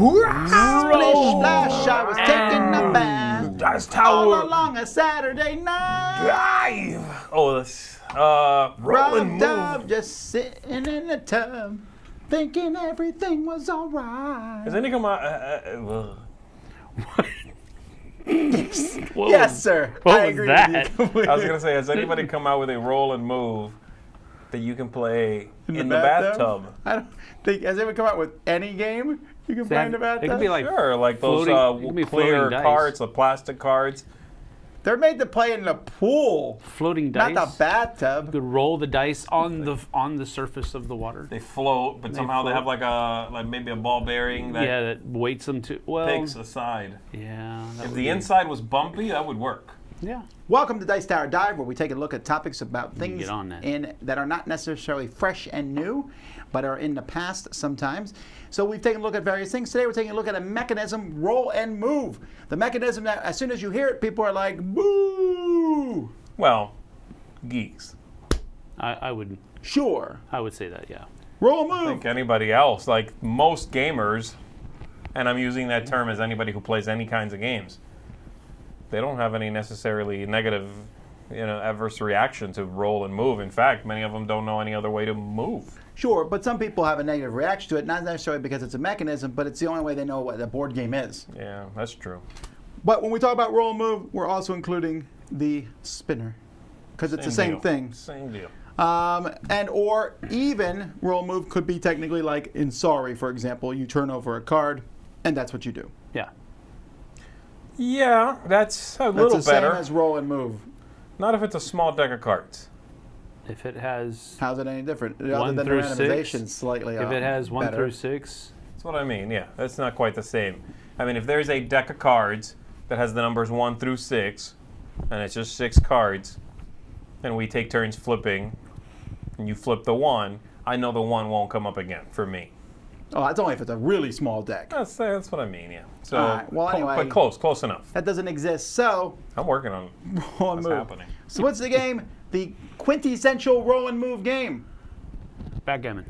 Splish splash, I was taking a bath. Dice All Tower. along a Saturday night. Dive. Oh, this. Roll and Rubbed up, move. just sitting in the tub, thinking everything was alright. Has any come out? Yes, sir. What I was agree that? with you completely. I was gonna say, has anybody come out with a roll and move that you can play in the bathtub? I don't think has anyone come out with any game you can play in the bathtub. It could be like Sure, like those floating- it could be clear floating dice. cards, the plastic cards. They're made to play in the pool, floating dice. not the bathtub. You could roll the dice on the surface of the water. They float, but somehow they have like maybe a ball bearing that Yeah, that weights them to. Well, takes aside. yeah. that If would the be- inside was bumpy, that would work. Yeah. Welcome to Dice Tower Dive, where we take a look at topics about things get on that. that are not necessarily fresh and new, but are in the past sometimes. So we've taken a look at various things. Today we're taking a look at a mechanism, roll and move. The mechanism that as soon as you hear it, people are like, boo! Well, geeks. I would Sure. say that. Yeah. Roll and I move. think anybody else, like most gamers, and I'm using that term as anybody who plays any kinds of games, they don't have any necessarily negative, adverse reaction to roll and move. In fact, many of them don't know any other way to move. Sure, but some people have a negative reaction to it, not necessarily because it's a mechanism, but it's the only way they know what a board game is. Yeah, that's true. But when we talk about roll and move, we're also including the spinner, because it's the same deal. thing. Same deal. Or even roll and move could be technically like in Sorry, for example, you turn over a card, and that's what you do. Yeah. Yeah, that's a That's little the better. same as roll and move. Not if it's a small deck of cards. If it has How's it any different? Other One than the through six? randomization's slightly if it has 1 better. through 6, That's what I mean, yeah. That's not quite the same. I mean, if there's a deck of cards that has the numbers 1 through 6, and it's just 6 cards, and we take turns flipping, and you flip the 1, I know the 1 won't come up again for me. Oh, that's only if it's a really small deck. That's what I mean, yeah. So, All right, well, anyway. but close enough. That doesn't exist. So, I'm working on roll and what's move. happening. So what's the game? The quintessential roll and move game. backgammon.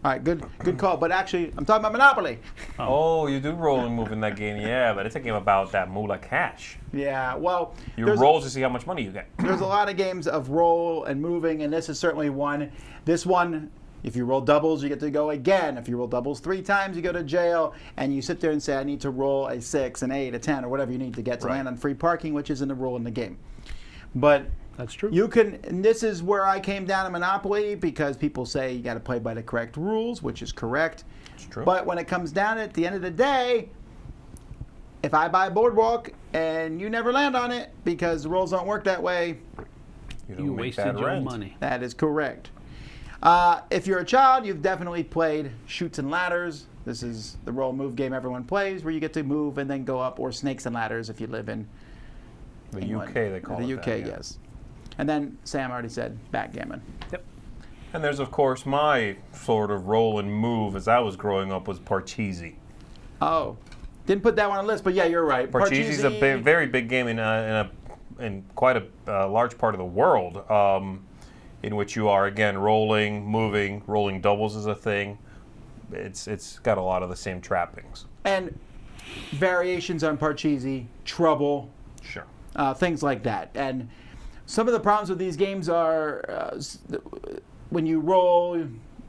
All right, good call. But actually, I'm talking about Monopoly. Oh, you do roll and move in that game, yeah, but it's a game about that moolah cash. Yeah, well, You there's- roll to see how much money you get. There's a lot of games of roll and moving, and this is certainly one. This one, if you roll doubles, you get to go again. If you roll doubles 3 times, you go to jail, and you sit there and say, I need to roll a 6, an 8, a 10, or whatever you need to get to Right. land on free parking, which isn't a rule in the game. But That's true. you can, and this is where I came down to Monopoly, because people say you got to play by the correct rules, which is correct. It's true. But when it comes down at the end of the day, if I buy a boardwalk and you never land on it because the rules don't work that way, don't you make wasted bad your rent. money. that is correct. If you're a child, you've definitely played Chutes and Ladders. This is the roll move game everyone plays, where you get to move and then go up, or Snakes and Ladders if you live in The England. UK, they call the it UK, that, yeah. yes. And then Sam already said backgammon. Yep. And there's, of course, my sort of roll and move as I was growing up was Parcheesi. Oh, didn't put that one on the list, but yeah, you're right. Parcheesi's a very big game in quite a large part of the world, in which you are, again, rolling, moving, rolling doubles is a thing. It's got a lot of the same trappings. And variations on Parcheesi, Trouble, Sure. things like that. And some of the problems with these games are when you roll,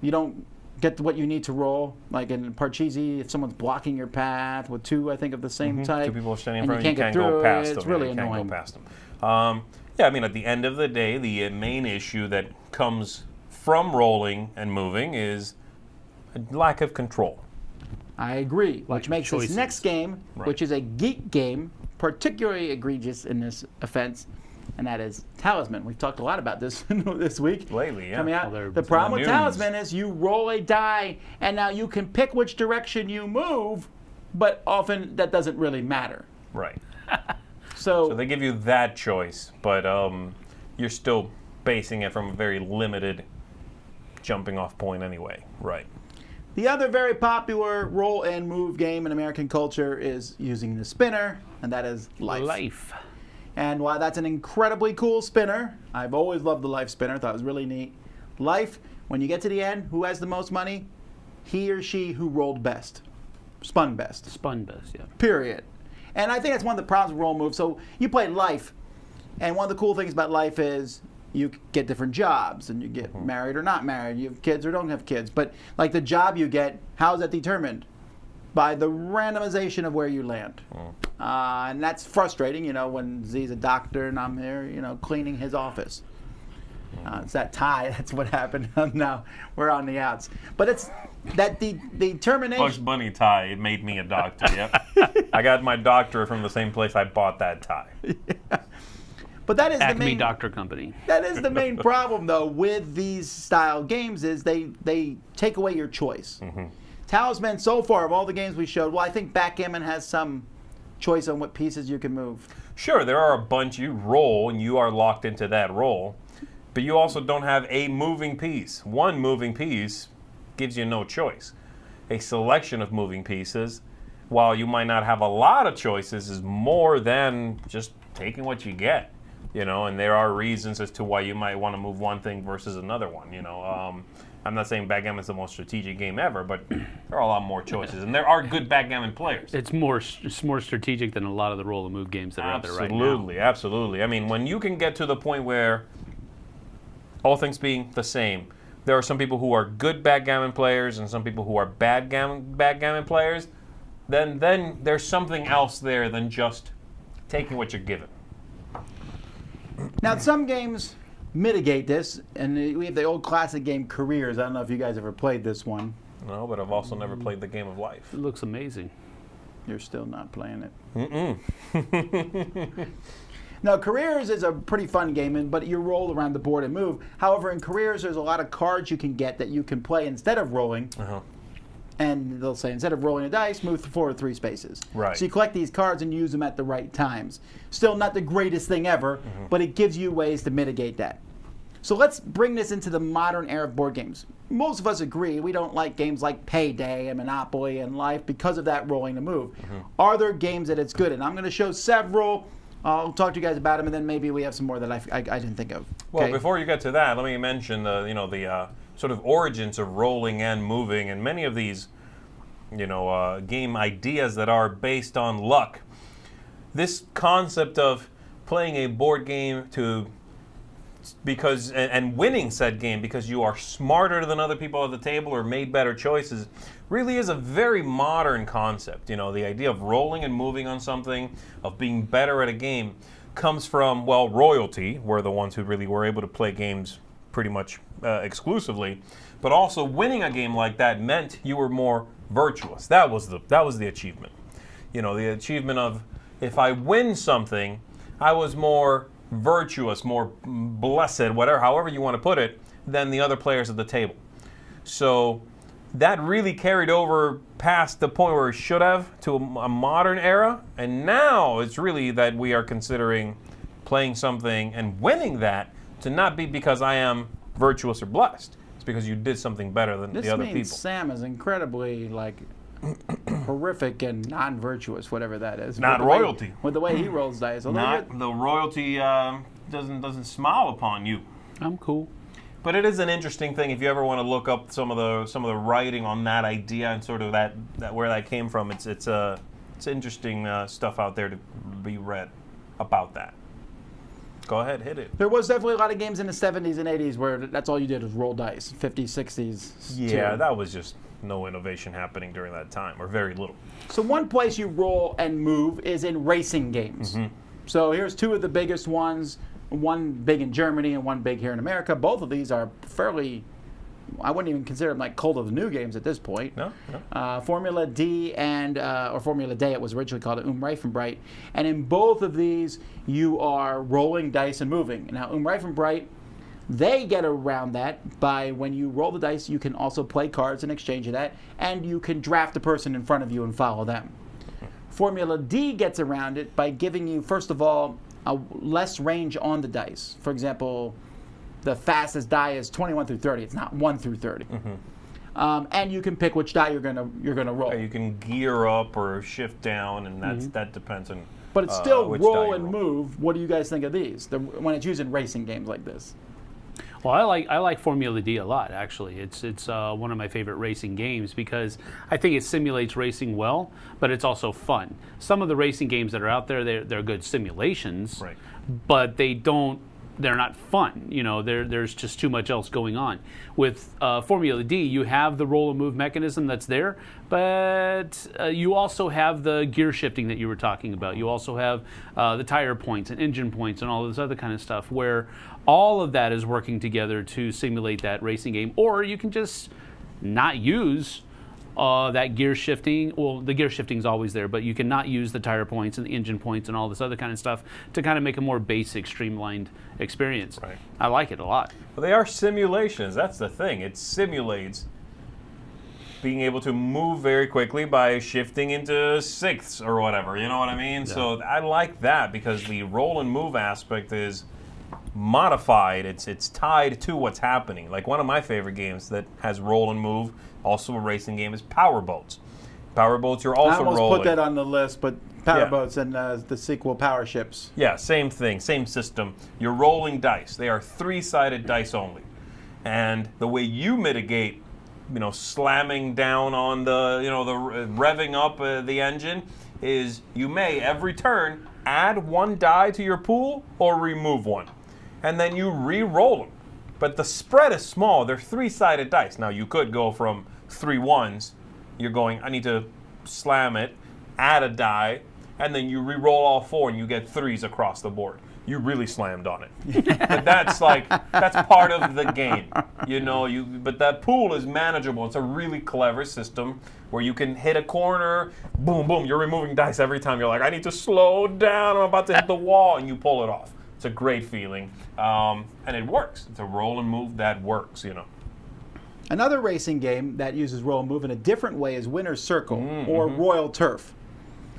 you don't get what you need to roll. Like in Parcheesi, if someone's blocking your path with 2, I think, of the same type. 2 people are standing in and front of you, you can't get go through past it, them. It's really you annoying. can't go past them. Yeah, I mean, at the end of the day, the main issue that comes from rolling and moving is a lack of control. I agree, which makes choices. this next game, Right. which is a geek game, particularly egregious in this offense, and that is Talisman. We've talked a lot about this this week. Lately, yeah. Coming out. Well, The problem with news. Talisman is you roll a die, and now you can pick which direction you move, but often that doesn't really matter. Right. So, So they give you that choice, but you're still basing it from a very limited jumping off point anyway. Right. the other very popular roll and move game in American culture is using the spinner, and that is Life. And while that's an incredibly cool spinner, I've always loved the Life spinner, thought it was really neat. Life, when you get to the end, who has the most money? He or she who rolled best. spun best. Spun best, yeah. Period. And I think that's one of the problems with roll move. So you play Life, and one of the cool things about Life is you get different jobs, and you get married or not married, you have kids or don't have kids. But like the job you get, how is that determined? By the randomization of where you land. And that's frustrating, when Z's a doctor and I'm here, cleaning his office. It's that tie. That's what happened. Now we're on the outs. But it's that the determination. Bugs Bunny tie. It made me a doctor. Yep. I got my doctorate from the same place I bought that tie. Yeah. But that is Acme the main Doctor Company. That is the main problem, though, with these style games is they take away your choice. Talisman, so far, of all the games we showed, well, I think backgammon has some choice on what pieces you can move. Sure, there are a bunch. You roll, and you are locked into that roll. But you also don't have a moving piece. One moving piece gives you no choice. A selection of moving pieces, while you might not have a lot of choices, is more than just taking what you get. And there are reasons as to why you might want to move one thing versus another one. I'm not saying backgammon is the most strategic game ever, but there are a lot more choices, and there are good backgammon players. It's more strategic than a lot of the roll and move games that are out there right now. Absolutely. I mean, when you can get to the point where all things being the same, there are some people who are good backgammon players and some people who are bad backgammon players, then there's something else there than just taking what you're given. Now, some games mitigate this, and we have the old classic game Careers. I don't know if you guys ever played this one. No, but I've also never played the game of life. It looks amazing. You're still not playing it. Now, Careers is a pretty fun game, but you roll around the board and move. However, in Careers, there's a lot of cards you can get that you can play instead of rolling. And they'll say, instead of rolling a dice, move forward 3 spaces. Right. So you collect these cards and use them at the right times. Still not the greatest thing ever, but it gives you ways to mitigate that. So let's bring this into the modern era of board games. Most of us agree we don't like games like Payday and Monopoly and Life because of that rolling to move. Are there games that it's good in? I'm going to show several. I'll talk to you guys about them, and then maybe we have some more that I didn't think of. Well, before you get to that, let me mention the sort of origins of rolling and moving, and many of these game ideas that are based on luck. This concept of playing a board game and winning said game because you are smarter than other people at the table or made better choices really is a very modern concept. The idea of rolling and moving on something, of being better at a game, comes from, royalty. We're the ones who really were able to play games pretty much exclusively, but also winning a game like that meant you were more virtuous. That was the achievement. The achievement of, if I win something, I was more virtuous, more blessed, however you want to put it, than the other players at the table. So that really carried over past the point where it should have to a modern era, and now it's really that we are considering playing something and winning that to not be because I am virtuous or blessed. It's because you did something better than the other people. This means Sam is incredibly horrific and non-virtuous, whatever that is. Not royalty. With the way he rolls dice. The royalty doesn't smile upon you. I'm cool. But it is an interesting thing if you ever want to look up some of the writing on that idea and sort of that where that came from. It's interesting stuff out there to be read about that. Go ahead, hit it. There was definitely a lot of games in the 70s and 80s where that's all you did was roll dice. 50s, 60s. Yeah, too. That was just no innovation happening during that time, or very little. So one place you roll and move is in racing games. So here's 2 of the biggest ones. One big in Germany and one big here in America. Both of these are fairly, I wouldn't even consider them like cult of the new games at this point. No. Formula D or Formula Day, it was originally called Reifenbright. And in both of these, you are rolling dice and moving. Now, Reifenbright, they get around that by when you roll the dice, you can also play cards in exchange of that, and you can draft the person in front of you and follow them. Formula D gets around it by giving you, first of all, a less range on the dice. For example, the fastest die is 21 through 30. It's not 1 through 30. And you can pick which die you're gonna roll. You can gear up or shift down, and that depends on. But it's still which roll and move. What do you guys think of these? When it's used in racing games like this? Well, I like Formula D a lot. Actually, it's one of my favorite racing games because I think it simulates racing well, but it's also fun. Some of the racing games that are out there, they're good simulations, Right. but they're not fun. There's just too much else going on. With Formula D, you have the roll and move mechanism that's there, but you also have the gear shifting that you were talking about. You also have the tire points and engine points and all this other kind of stuff where all of that is working together to simulate that racing game. Or you can just not use that gear shifting. Well, the gear shifting is always there, but you can not use the tire points and the engine points and all this other kind of stuff to kind of make a more basic, streamlined experience. Right. I like it a lot. Well, they are simulations. That's the thing. It simulates being able to move very quickly by shifting into sixths or whatever. You know what I mean? Yeah. So I like that because the roll and move aspect is modified. It's tied to what's happening. Like one of my favorite games that has roll and move, also a racing game, is Power Boats. Power Boats, you're also I almost rolling. put that on the list, but Power Yeah. Boats and the sequel Power Ships. Yeah, same thing, same system. You're rolling dice. They are 3-sided dice only. And the way you mitigate, slamming down on the revving up the engine is you may every turn add one die to your pool or remove one. And then you re-roll them. But the spread is small. They're 3-sided dice. Now, you could go from 3 ones. You're going, I need to slam it, add a die, and then you re-roll all 4 and you get 3s across the board. You really slammed on it. But that's part of the game. But that pool is manageable. It's a really clever system where you can hit a corner, boom, boom, you're removing dice every time. You're like, I need to slow down, I'm about to hit the wall, and you pull it off. It's a great feeling. And it works. It's a roll and move that works, Another racing game that uses roll and move in a different way is Winner's Circle or Royal Turf.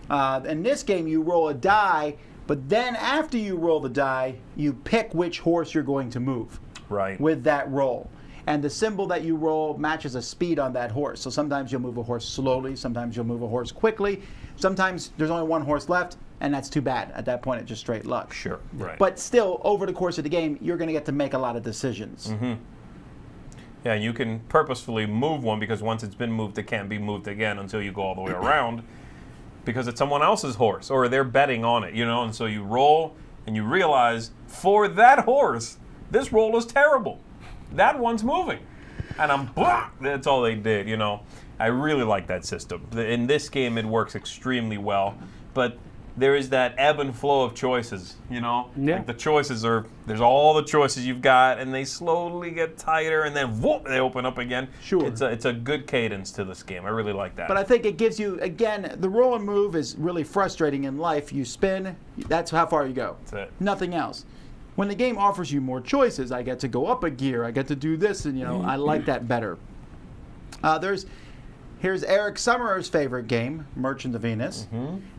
In this game, you roll a die, but then after you roll the die, you pick which horse you're going to move Right. with that roll. And the symbol that you roll matches a speed on that horse. So sometimes you'll move a horse slowly, sometimes you'll move a horse quickly, sometimes there's only one horse left, and that's too bad. At that point, it's just straight luck. Sure, right. But still, over the course of the game, you're going to get to make a lot of decisions. Yeah, you can purposefully move one because once it's been moved, it can't be moved again until you go all the way around because it's someone else's horse or they're betting on it, And so you roll and you realize for that horse, this roll is terrible. That one's moving. And that's all they did, I really like that system. In this game, it works extremely well. But there is that ebb and flow of choices, Yeah. Like the choices there's all the choices you've got, and they slowly get tighter, and then whoop, they open up again. Sure. It's a good cadence to this game. I really like that. But I think it gives you, again, the roll and move is really frustrating in life. You spin, that's how far you go. That's it. Nothing else. When the game offers you more choices, I get to go up a gear, I get to do this, and I like that better. Here's Eric Summerer's favorite game, Merchant of Venus.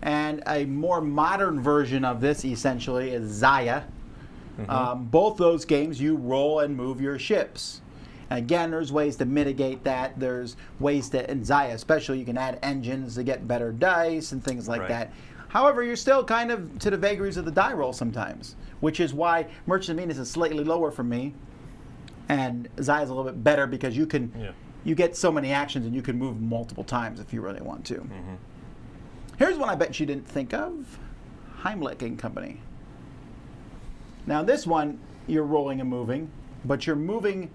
And a more modern version of this, essentially, is Zaya. Both those games, you roll and move your ships. Again, there's ways to mitigate that. There's ways to, in Zaya especially, you can add engines to get better dice and things like Right. that. However, you're still kind of to the vagaries of the die roll sometimes, which is why Merchant of Venus is slightly lower for me. And Zaya's a little bit better because you can... Yeah. You get so many actions and you can move multiple times if you really want to. Here's one I bet you didn't think of. Heimlich and Company. Now this one, you're rolling and moving, but you're moving,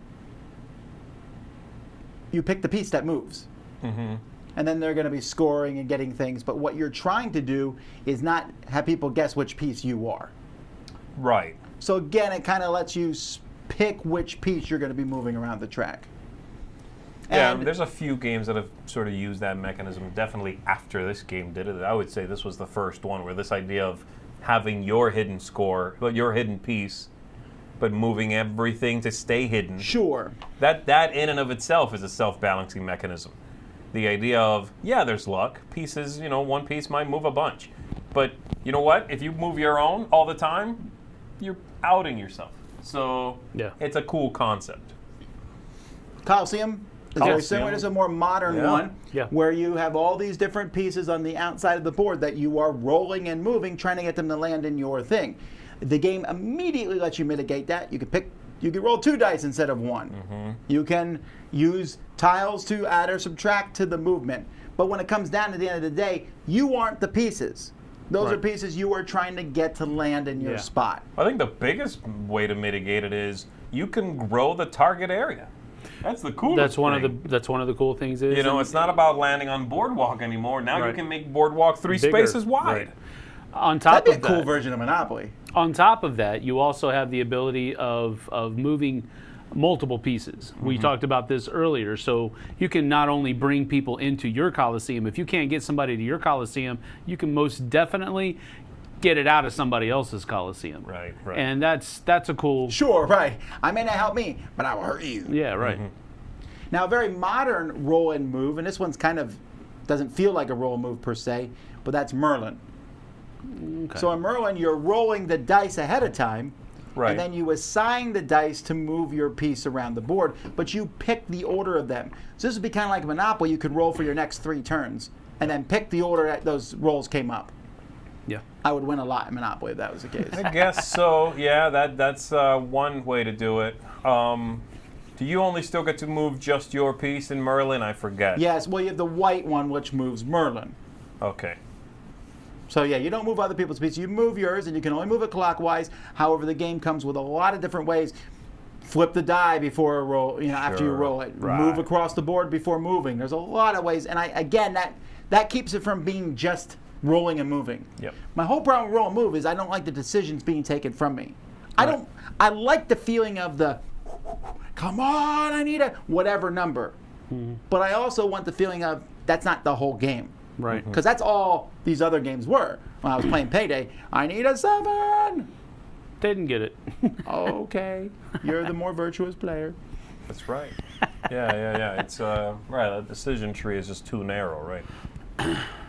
you pick the piece that moves. And then they're going to be scoring and getting things, but what you're trying to do is not have people guess which piece you are. Right. So again, it kind of lets you pick which piece you're going to be moving around the track. Yeah, And there's a few games that have sort of used that mechanism. Definitely after this game did it. I would say this was the first one where this idea of having your hidden score, your hidden piece, but moving everything to stay hidden. Sure. That in and of itself is a self-balancing mechanism. The idea of, there's luck. Pieces, one piece might move a bunch. But you know what? If you move your own all the time, you're outing yourself. So it's a cool concept. Colosseum is very similar. It's a more modern one Yeah. where you have all these different pieces on the outside of the board that you are rolling and moving, trying to get them to land in your thing. The game immediately lets you mitigate that. You can pick You can roll 2 dice instead of 1. You can use tiles to add or subtract to the movement. But when it comes down to the end of the day, you aren't the pieces. Those are pieces you are trying to get to land in your spot. I think the biggest way to mitigate it is you can grow the target area. That's the coolest That's one thing. of the cool things. Is It's not about landing on boardwalk anymore. Now you can make boardwalk 3 Bigger. spaces wide. Right. On top That'd be of a cool that, version of Monopoly. on top of that, you also have the ability of moving multiple pieces. We talked about this earlier. So you can not only bring people into your Coliseum, if you can't get somebody to your Coliseum, you can most definitely get it out of somebody else's Coliseum. Right. And that's a cool. Sure, right. I may not help me, but I will hurt you. Yeah, right. Now, a very modern roll and move, and this one's kind of doesn't feel like a roll and move per se, but that's Merlin. Okay. So in Merlin, you're rolling the dice ahead of time, Right. and then you assign the dice to move your piece around the board, but you pick the order of them. So this would be kind of like Monopoly. You could roll for your next 3 turns, and then pick the order that those rolls came up. Yeah. I would win a lot in Monopoly if that was the case. I guess so. Yeah, that's one way to do it. Do you only still get to move just your piece in Merlin? I forget. Yes, well, you have the white one, which moves Merlin. Okay. So yeah, you don't move other people's pieces. You move yours, and you can only move it clockwise. However, the game comes with a lot of different ways. Flip the die before a roll, after you Sure. roll it. Right. Move across the board before moving. There's a lot of ways, and that keeps it from being just rolling and moving. Yep. My whole problem with roll and move is I don't like the decisions being taken from me. I like the feeling of the, come on, I need a whatever number. But I also want the feeling of that's not the whole game. Right. Because that's all these other games were. When I was playing Payday, I need a 7. Didn't get it. Okay, you're the more virtuous player. That's right. Yeah. It's right. The decision tree is just too narrow, right?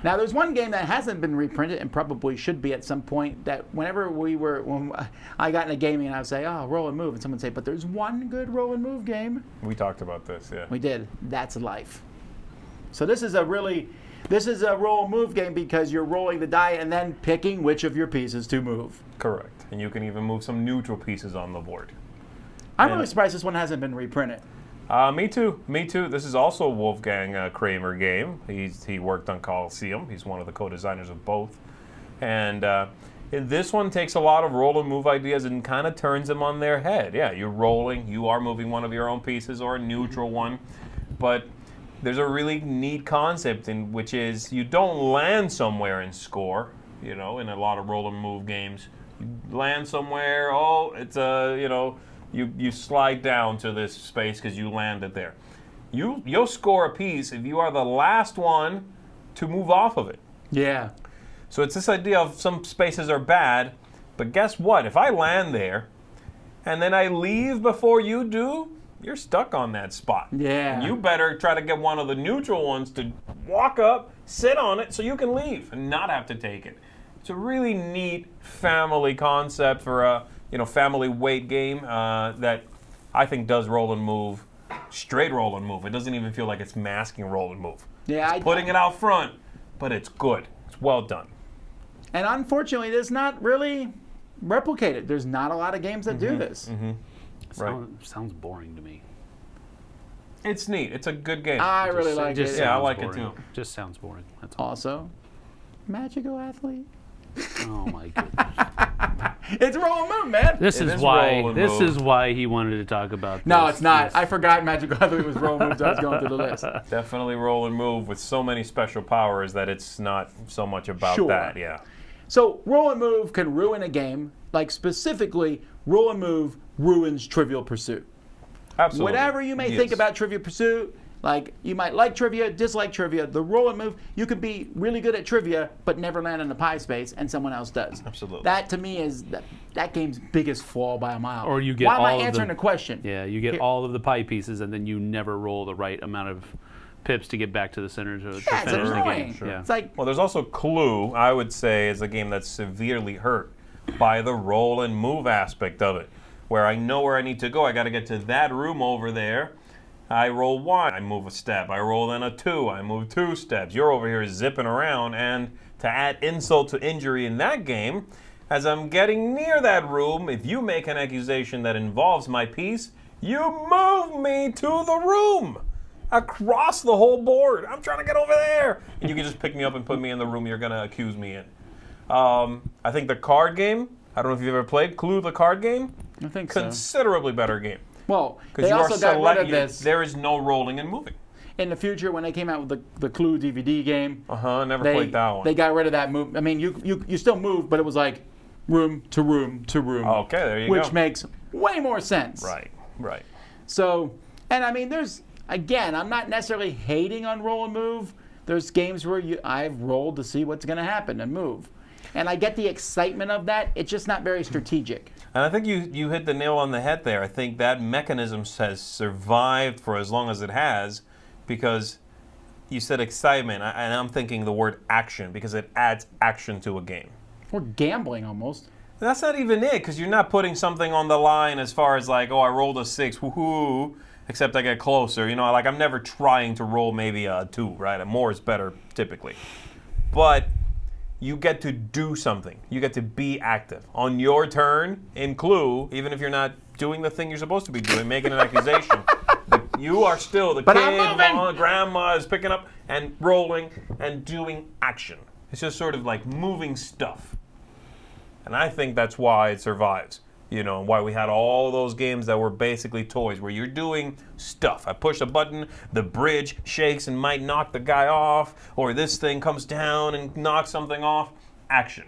Now, there's one game that hasn't been reprinted and probably should be at some point. That when I got into gaming, and I would say, "Oh, roll and move," and someone would say, "But there's one good roll and move game." We talked about this. Yeah. We did. That's Life. So this is a roll and move game because you're rolling the die and then picking which of your pieces to move. Correct. And you can even move some neutral pieces on the board. I'm really surprised this one hasn't been reprinted. Me too. This is also a Wolfgang Kramer game. He worked on Coliseum. He's one of the co-designers of both. And this one takes a lot of roll and move ideas and kind of turns them on their head. Yeah, you're rolling. You are moving one of your own pieces or a neutral one. But there's a really neat concept which is you don't land somewhere and score. In a lot of roll and move games, you land somewhere. Oh, it's You slide down to this space because you landed there. You'll score a piece if you are the last one to move off of it. Yeah. So it's this idea of some spaces are bad, but guess what? If I land there and then I leave before you do, you're stuck on that spot. Yeah. And you better try to get one of the neutral ones to walk up, sit on it so you can leave and not have to take it. It's a really neat family concept for a family weight game that I think does roll and move, straight roll and move. It doesn't even feel like it's masking roll and move. Yeah, It's putting it out front, but it's good. It's well done. And unfortunately, it's not really replicated. There's not a lot of games that do this. Right. Sounds boring to me. It's neat. It's a good game. I really like it. Yeah, I sounds like it boring. too. Just sounds boring. That's all. Also, Magical Athlete. Oh my goodness. It's roll and move, man. This It is is why. roll and This move. is why he wanted to talk about this. No, it's not. Yes. I forgot Magical Athlete was roll and move, so I was going through the list. Definitely roll and move with so many special powers that it's not so much about Sure. that. Yeah. So roll and move can ruin a game. Like specifically, roll and move ruins Trivial Pursuit. Absolutely. Whatever you may think about Trivial Pursuit, like you might like trivia, dislike trivia, the roll and move, you could be really good at trivia but never land in the pie space and someone else does. Absolutely. That to me is that game's biggest flaw by a mile. Or you get Why am I all of answering them- the question? Yeah, you get Here- all of the pie pieces, and then you never roll the right amount of pips to get back to the center to Yeah, it's finish the annoying. game. Yeah. It's like Well, there's also Clue, I would say, is a game that's severely hurt by the roll and move aspect of it, where I know where I need to go. I got to get to that room over there. I roll 1, I move a step. I roll then a 2, I move 2 steps. You're over here zipping around, and to add insult to injury in that game, As I'm getting near that room, if you make an accusation that involves my piece, you move me to the room. Across the whole board. I'm trying to get over there. And you can just pick me up and put me in the room you're going to accuse me in. I think the card game, I don't know if you've ever played Clue the card game. I think Considerably better game. Well, Because they you also are got rid of this. There is no rolling and moving. In the future, when they came out with the Clue DVD game, Never played that one. They got rid of that move. I mean, you still move, but it was like room to room to room. Okay, there you go. Which makes way more sense. Right. So, and I mean, again, I'm not necessarily hating on roll and move. There's games where I've rolled to see what's going to happen and move. And I get the excitement of that. It's just not very strategic. And I think you hit the nail on the head there. I think that mechanism has survived for as long as it has because you said excitement, and I'm thinking the word action because it adds action to a game. Or gambling almost. That's not even it because you're not putting something on the line as far as like, oh, I rolled a 6, woohoo, except I get closer. You know, like I'm never trying to roll maybe a 2, right? A more is better typically. But you get to do something. You get to be active. On your turn in Clue, even if you're not doing the thing you're supposed to be doing, making an accusation, you are still the But kid, I'm moving. mom, grandma is picking up and rolling and doing action. It's just sort of like moving stuff. And I think that's why it survives. You know, why we had all those games that were basically toys where you're doing stuff. I push a button, the bridge shakes and might knock the guy off, or this thing comes down and knocks something off. Action.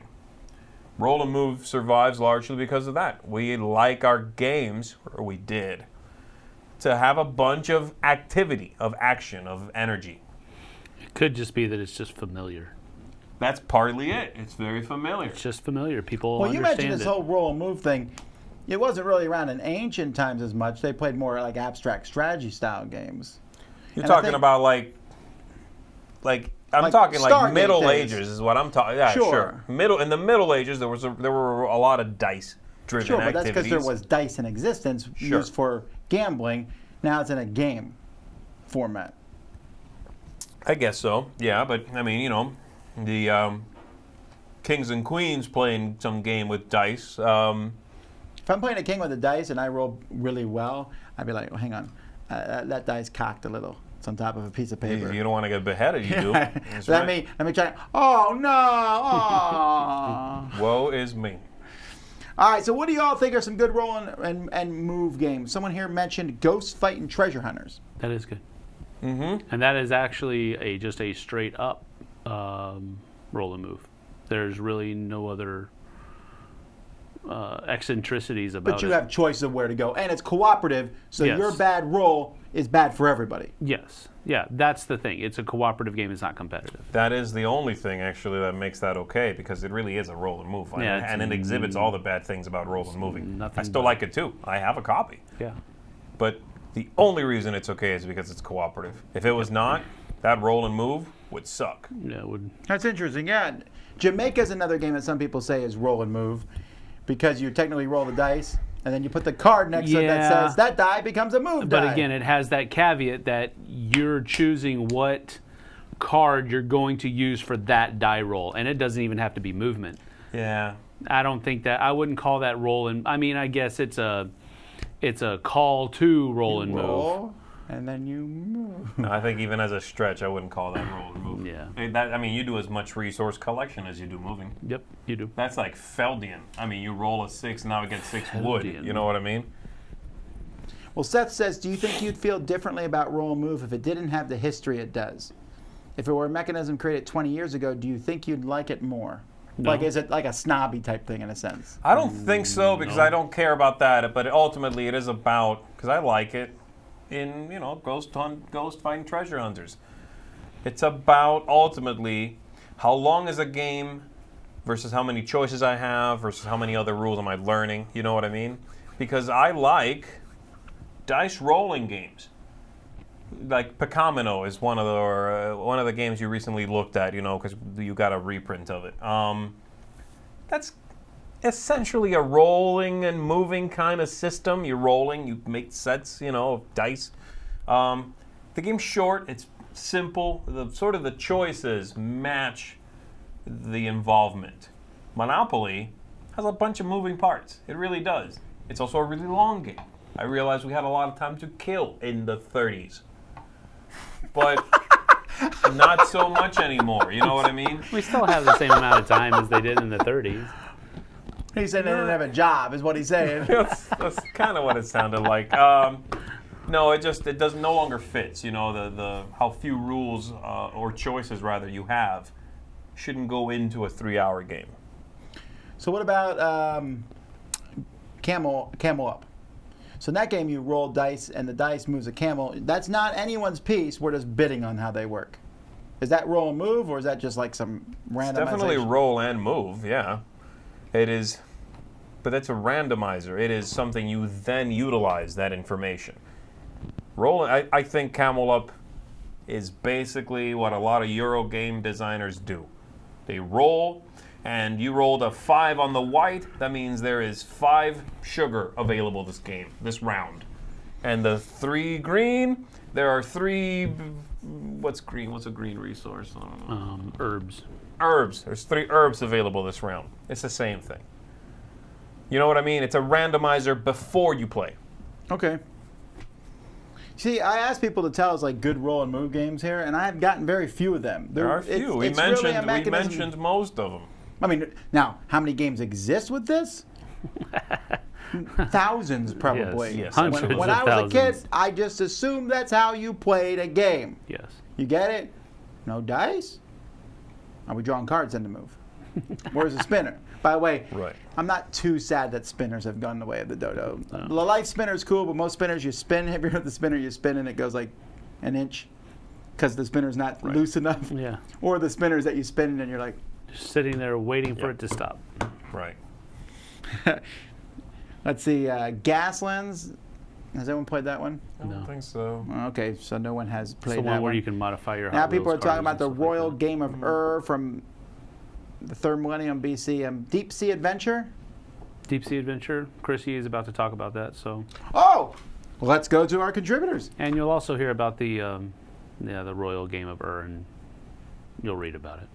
Roll and move survives largely because of that. We like our games, or we did, to have a bunch of activity, of action, of energy. It could just be that it's just familiar. That's partly it. It's very familiar. It's just familiar. People Well, you understand mentioned this it. whole roll and move thing. It wasn't really around in ancient times as much. They played more like abstract strategy style games. You're And I talking think- about like I'm Like talking like Stargate Middle days. Ages is what I'm talking. Yeah, Sure. In the Middle Ages, there were a lot of dice driven Sure, but that's activities. because there was dice in existence Sure. used for gambling. Now it's in a game format. I guess so. Yeah, but I mean, you know, the kings and queens playing some game with dice. If I'm playing a king with the dice and I roll really well, I'd be like, oh, hang on, that dice cocked a little. It's on top of a piece of paper. You don't want to get beheaded, you do. That's let right. me try. Oh no! Oh. Woe is me. All right. So what do you all think are some good roll and move games? Someone here mentioned Ghost Fight and Treasure Hunters. That is good. Mm-hmm. And that is actually just a straight up roll and move. There's really no other eccentricities about it. But you have choice of where to go, and it's cooperative. So Yes. your bad roll is bad for everybody. Yes. Yeah, that's the thing. It's a cooperative game. It's not competitive. That is the only thing actually that makes that okay because it really is a roll and move. Yeah, it's- and it exhibits all the bad things about roll and moving. nothing I still but- like it too. I have a copy. Yeah. But the only reason it's okay is because it's cooperative. If it was not, that roll and move would suck. Yeah, it would. That's interesting. Yeah, Jamaica's another game that some people say is roll and move, because you technically roll the dice, and then you put the card next to it that Yeah. says that die becomes a move die. But again, it has that caveat that you're choosing what card you're going to use for that die roll, and it doesn't even have to be movement. Yeah. I don't think that I wouldn't call that roll and I mean I guess it's a call to roll and move. roll, and then you move. I think even as a stretch, I wouldn't call that roll and move. Yeah. I mean, you do as much resource collection as you do moving. Yep, you do. That's like Feldian. I mean, you roll a 6, now it gets 6 wood. Feldian. You know what I mean? Well, Seth says, do you think you'd feel differently about roll and move if it didn't have the history it does? If it were a mechanism created 20 years ago, do you think you'd like it more? No. Like, is it like a snobby type thing in a sense? I don't think so because I don't care about that. But ultimately, it is about because I like it in ghost fighting treasure hunters. It's about ultimately how long is a game versus how many choices I have versus how many other rules am I learning. You know what I mean? Because I like dice rolling games. Like Picamino is one of the games you recently looked at, because you got a reprint of it. That's essentially a rolling and moving kind of system. You're rolling, you make sets, of dice. The game's short, it's simple. The choices match the involvement. Monopoly has a bunch of moving parts. It really does. It's also a really long game. I realized we had a lot of time to kill in the 30s. But not so much anymore, you know what I mean? We still have the same amount of time as they did in the 30s. He said they didn't have a job, is what he's saying. That's kind of what it sounded like. No, it doesn't no longer fits. You know, the how few rules or choices rather you have shouldn't go into a 3-hour game. So what about camel up? So in that game you roll dice and the dice moves a camel. That's not anyone's piece. We're just bidding on how they work. Is that roll and move, or is that just like some randomization? It's definitely roll and move, yeah. It is, but that's a randomizer. It is something you then utilize that information. Roll, I think Camel Up is basically what a lot of Euro game designers do. They roll, and you rolled a 5 on the white. That means there is 5 sugar available this round. And the 3 green, there are 3. What's green? What's a green resource? I don't know. Herbs. Herbs. There's 3 herbs available this round. It's the same thing. You know what I mean? It's a randomizer before you play. Okay. See, I asked people to tell us like good roll and move games here, and I have gotten very few of them. There are few. We mentioned most of them. I mean, now, how many games exist with this? Thousands, probably. Yes. Hundreds When of I was thousands. a kid, I just assumed that's how you played a game. Yes. You get it? No dice? Are we drawing cards then to move? Where's the spinner? By the way, Right. I'm not too sad that spinners have gone the way of the dodo. The life spinner is cool, but most spinners you spin. Have you heard the spinner you spin and it goes like an inch because the spinner's not loose enough? Yeah. Or the spinners that you spin and you're like, Just sitting there waiting for it to stop. Right. let's see, Gaslands. Has anyone played that one? I don't think so. Okay, so no one has played So that one where one. you can modify your Now Hot people Wheels are talking cars about and the stuff like Royal that. Game of Ur from the 3rd millennium BC. Deep Sea Adventure. Deep Sea Adventure. Chrissy is about to talk about that. So, Oh, let's go to our contributors. and you'll also hear about the Royal Game of Ur, and you'll read about it.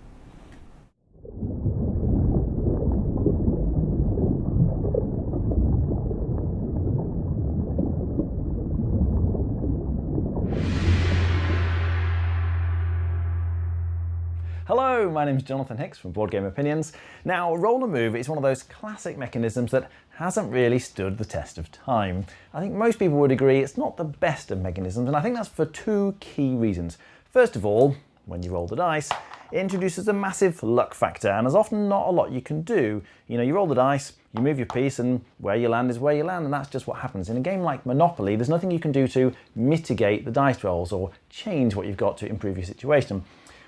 Hello, my name is Jonathan Hicks from Board Game Opinions. Now, roll and move is one of those classic mechanisms that hasn't really stood the test of time. I think most people would agree it's not the best of mechanisms, and I think that's for 2 key reasons. First of all, when you roll the dice, it introduces a massive luck factor, and there's often not a lot you can do. You know, you roll the dice, you move your piece, and where you land is where you land, and that's just what happens. In a game like Monopoly, there's nothing you can do to mitigate the dice rolls or change what you've got to improve your situation.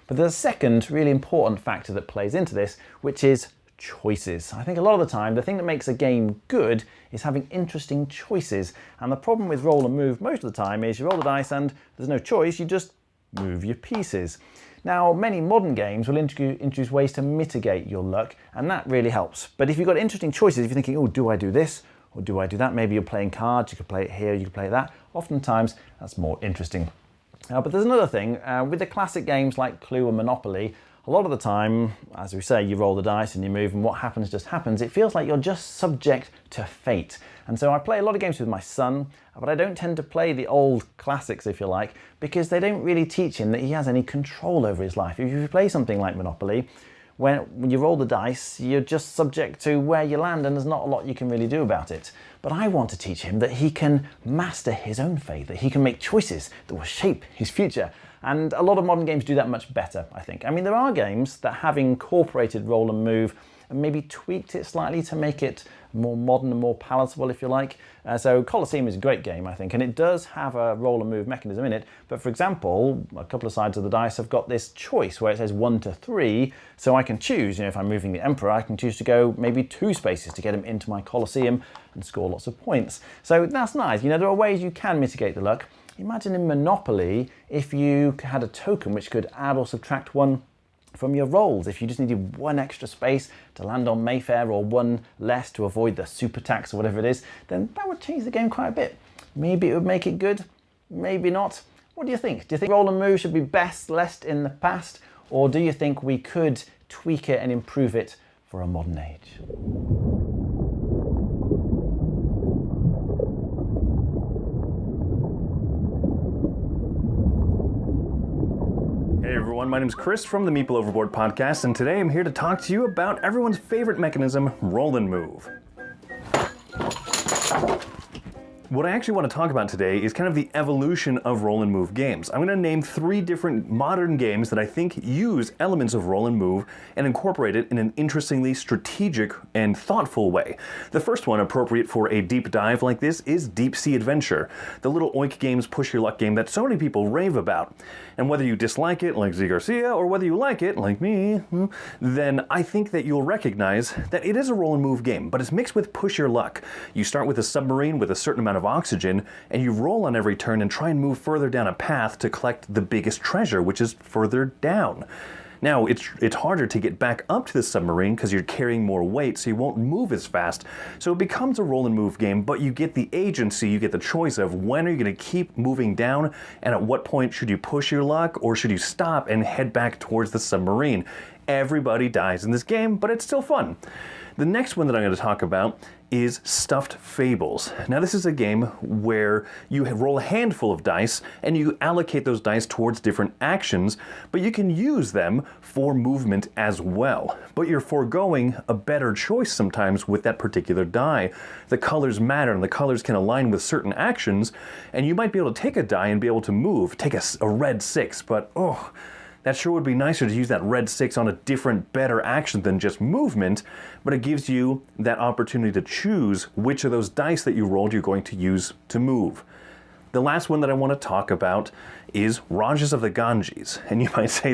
But there's a second really important factor that plays into this, which is choices. I think a lot of the time, the thing that makes a game good is having interesting choices. And the problem with roll and move most of the time is you roll the dice and there's no choice, you just move your pieces. Now, many modern games will introduce ways to mitigate your luck, and that really helps. But if you've got interesting choices, if you're thinking, oh, do I do this or do I do that? Maybe you're playing cards, you could play it here, you could play that. Oftentimes, that's more interesting. But there's another thing, with the classic games like Clue and Monopoly, a lot of the time, as we say, you roll the dice and you move and what happens just happens. It feels like you're just subject to fate. And so I play a lot of games with my son, but I don't tend to play the old classics, if you like, because they don't really teach him that he has any control over his life. If you play something like Monopoly, when you roll the dice, you're just subject to where you land and there's not a lot you can really do about it. But I want to teach him that he can master his own fate, that he can make choices that will shape his future. And a lot of modern games do that much better, I think. I mean, there are games that have incorporated roll and move and maybe tweaked it slightly to make it more modern and more palatable, if you like. So Colosseum is a great game, I think, and it does have a roll and move mechanism in it. But for example, a couple of sides of the dice have got this choice where it says 1 to 3, so I can choose, if I'm moving the Emperor, I can choose to go maybe 2 spaces to get him into my Colosseum and score lots of points. So that's nice. There are ways you can mitigate the luck. Imagine in Monopoly if you had a token which could add or subtract 1 from your rolls. If you just needed 1 extra space to land on Mayfair or 1 less to avoid the super tax or whatever it is, then that would change the game quite a bit. Maybe it would make it good, maybe not. What do you think? Do you think roll and move should be best left in the past, or do you think we could tweak it and improve it for a modern age? Hey everyone, my name's Chris from the Meeple Overboard podcast, and today I'm here to talk to you about everyone's favorite mechanism, roll and move. What I actually want to talk about today is kind of the evolution of roll and move games. I'm going to name 3 different modern games that I think use elements of roll and move and incorporate it in an interestingly strategic and thoughtful way. The first one, appropriate for a deep dive like this, is Deep Sea Adventure, the little oink games push your luck game that so many people rave about. And whether you dislike it, like Z Garcia, or whether you like it, like me, then I think that you'll recognize that it is a roll and move game, but it's mixed with push your luck. You start with a submarine with a certain amount of oxygen, and you roll on every turn and try and move further down a path to collect the biggest treasure, which is further down. Now, it's harder to get back up to the submarine because you're carrying more weight, so you won't move as fast. So it becomes a roll and move game, but you get the agency, you get the choice of when are you going to keep moving down, and at what point should you push your luck, or should you stop and head back towards the submarine. Everybody dies in this game, but it's still fun. The next one that I'm going to talk about is Stuffed Fables. Now this is a game where you roll a handful of dice and you allocate those dice towards different actions, but you can use them for movement as well. But you're foregoing a better choice sometimes with that particular die. The colors matter and the colors can align with certain actions, and you might be able to take a die and be able to move, take a red 6, but that sure would be nicer to use that red 6 on a different, better action than just movement, but it gives you that opportunity to choose which of those dice that you rolled you're going to use to move. The last one that I want to talk about is Rajas of the Ganges. And you might say,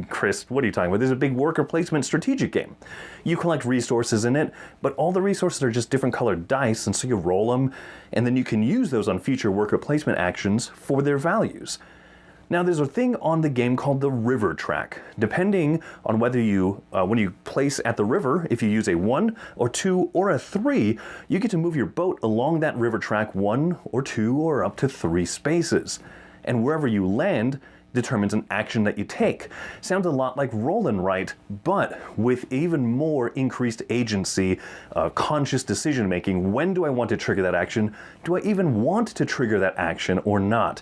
Chris, what are you talking about? This is a big worker placement strategic game. You collect resources in it, but all the resources are just different colored dice, and so you roll them, and then you can use those on future worker placement actions for their values. Now there's a thing on the game called the river track. Depending on whether you, when you place at the river, if you use a 1 or 2 or a 3, you get to move your boat along that river track 1 or 2 or up to 3 spaces. And wherever you land determines an action that you take. Sounds a lot like roll and write, but with even more increased agency, conscious decision making. When do I want to trigger that action? Do I even want to trigger that action or not?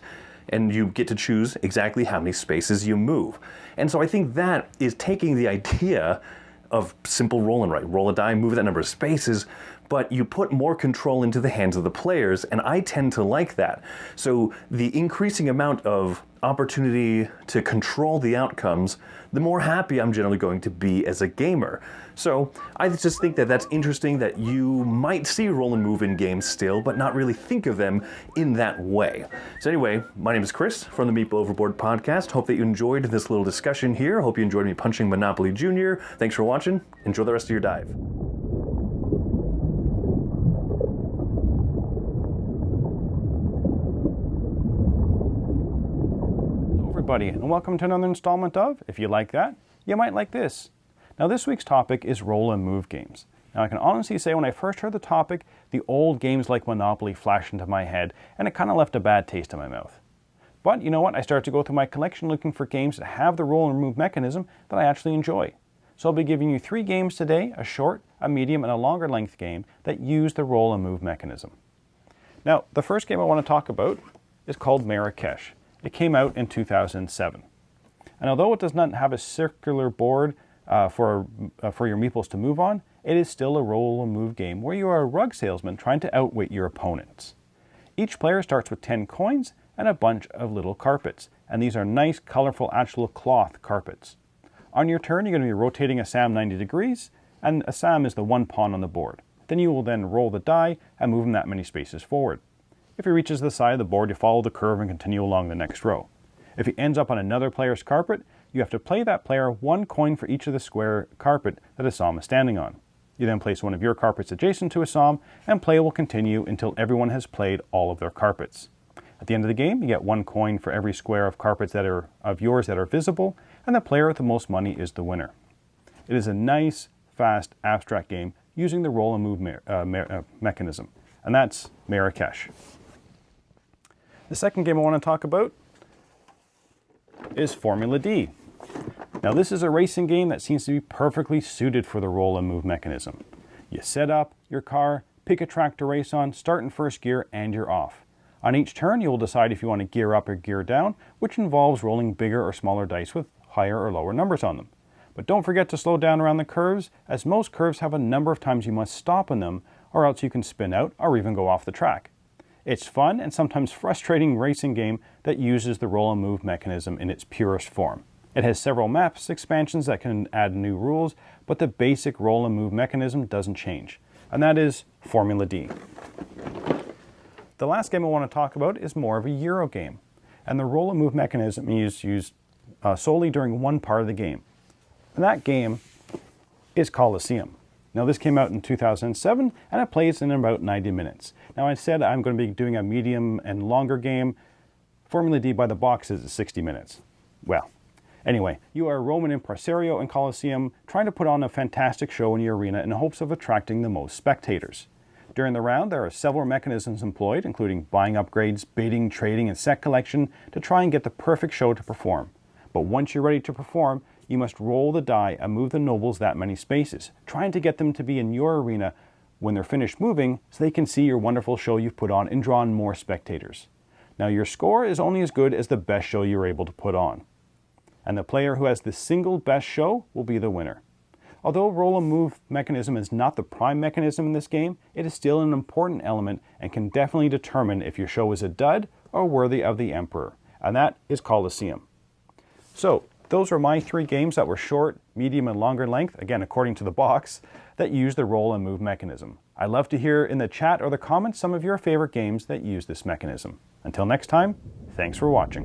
And you get to choose exactly how many spaces you move. And so I think that is taking the idea of simple roll and write. Roll a die, move that number of spaces, but you put more control into the hands of the players, and I tend to like that. So the increasing amount of opportunity to control the outcomes, the more happy I'm generally going to be as a gamer. So I just think that that's interesting that you might see roll and move in games still, but not really think of them in that way. So anyway, my name is Chris from the Meeple Overboard podcast. Hope that you enjoyed this little discussion here. Hope you enjoyed me punching Monopoly Junior. Thanks for watching. Enjoy the rest of your dive. Everybody, and welcome to another installment of If You Like That, You Might Like This. Now this week's topic is roll and move games. Now I can honestly say when I first heard the topic, the old games like Monopoly flashed into my head and it kind of left a bad taste in my mouth. But you know what, I started to go through my collection looking for games that have the roll and move mechanism that I actually enjoy. So I'll be giving you 3 games today, a short, a medium, and a longer length game that use the roll and move mechanism. Now the first game I want to talk about is called Marrakesh. It came out in 2007. And although it does not have a circular board for your meeples to move on, it is still a roll and move game where you are a rug salesman trying to outwit your opponents. Each player starts with 10 coins and a bunch of little carpets, and these are nice, colorful, actual cloth carpets. On your turn, you're going to be rotating a SAM 90 degrees, and a SAM is the 1 pawn on the board. Then you will then roll the die and move them that many spaces forward. If he reaches the side of the board, you follow the curve and continue along the next row. If he ends up on another player's carpet, you have to play that player 1 coin for each of the square carpet that a SAM is standing on. You then place one of your carpets adjacent to a SAM, and play will continue until everyone has played all of their carpets. At the end of the game, you get 1 coin for every square of carpets that are of yours that are visible, and the player with the most money is the winner. It is a nice, fast, abstract game using the roll and move mechanism, and that's Marrakesh. The second game I want to talk about is Formula D. Now this is a racing game that seems to be perfectly suited for the roll and move mechanism. You set up your car, pick a track to race on, start in first gear, and you're off. On each turn you will decide if you want to gear up or gear down, which involves rolling bigger or smaller dice with higher or lower numbers on them. But don't forget to slow down around the curves, as most curves have a number of times you must stop on them, or else you can spin out or even go off the track. It's fun and sometimes frustrating racing game that uses the roll and move mechanism in its purest form. It has several maps, expansions that can add new rules, but the basic roll and move mechanism doesn't change, and that is Formula D. The last game I want to talk about is more of a Euro game, and the roll and move mechanism is used solely during one part of the game. And that game is Colosseum. Now this came out in 2007 and it plays in about 90 minutes. Now I said I'm going to be doing a medium and longer game. Formula D by the box is 60 minutes. Well, anyway, you are a Roman impresario in Colosseum trying to put on a fantastic show in your arena in hopes of attracting the most spectators. During the round, there are several mechanisms employed, including buying upgrades, bidding, trading, and set collection to try and get the perfect show to perform. But once you're ready to perform, you must roll the die and move the nobles that many spaces, trying to get them to be in your arena when they're finished moving so they can see your wonderful show you've put on and draw in more spectators. Now your score is only as good as the best show you're able to put on. And the player who has the single best show will be the winner. Although roll and move mechanism is not the prime mechanism in this game, it is still an important element and can definitely determine if your show is a dud or worthy of the emperor. And that is Colosseum. So, those are my 3 games that were short, medium, and longer length, again according to the box, that use the roll and move mechanism. I'd love to hear in the chat or the comments some of your favorite games that use this mechanism. Until next time, thanks for watching.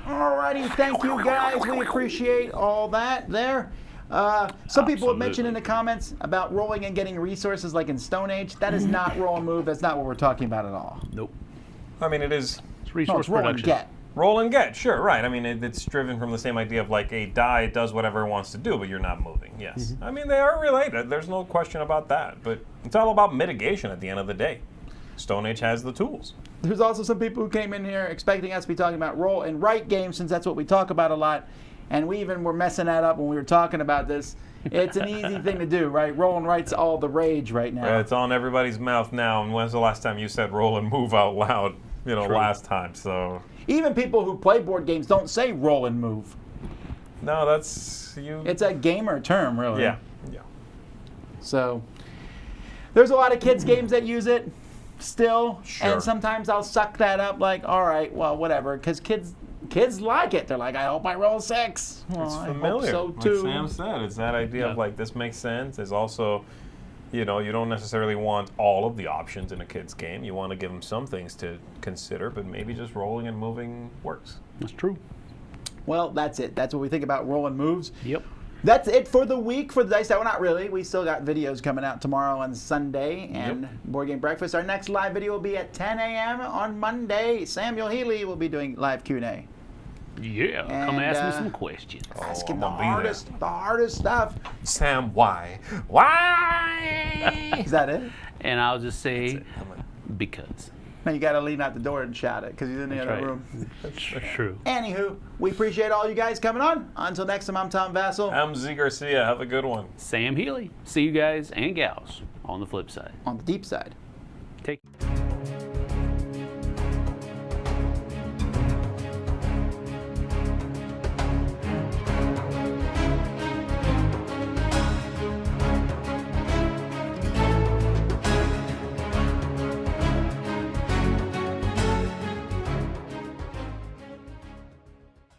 Alrighty, thank you guys. We appreciate all that there. Some people have mentioned in the comments about rolling and getting resources like in Stone Age. That is not roll and move. That's not what we're talking about at all. Nope. I mean, it is It's resource roll and production. get. roll and get, sure, right. I mean, it's driven from the same idea of like a die does whatever it wants to do, but you're not moving, yes. I mean, they are related. There's no question about that. But it's all about mitigation at the end of the day. Stone Age has the tools. There's also some people who came in here expecting us to be talking about roll and write games, since that's what we talk about a lot. And we even were messing that up when we were talking about this. It's an easy thing to do, right? Roll and write's all the rage right now. It's on everybody's mouth now. And when's the last time you said roll and move out loud? You know, last time. So Even people who play board games don't say roll and move. no, that's you. It's a gamer term, really. Yeah. So there's a lot of kids games that use it still, Sure. and sometimes I'll suck that up like, all right, well, whatever, because kids like it. They're like, I hope I roll 6. Well, It's I familiar. hope so too. Like Sam said, it's that idea of like this makes sense. There's also, you know, you don't necessarily want all of the options in a kid's game. You want to give them some things to consider, but maybe just rolling and moving works. That's true. Well, that's it. That's what we think about roll and moves. Yep. That's it for the week for the Dice Tower. Well, not really. We still got videos coming out tomorrow and Sunday, and Board Game Breakfast. Our next live video will be at 10 a.m. on Monday. Samuel Healy will be doing live Q&A. Yeah. Come And, ask me some questions. Ask him I'm the gonna be there. hardest stuff. Sam, why? Why? Is that it? And I'll just say, because. Now you got to lean out the door and shout it because he's in the That's other right. room. That's true. Anywho, we appreciate all you guys coming on. Until next time, I'm Tom Vassell. I'm Z Garcia. Have a good one. Sam Healy. See you guys and gals on the flip side. On the deep side. Take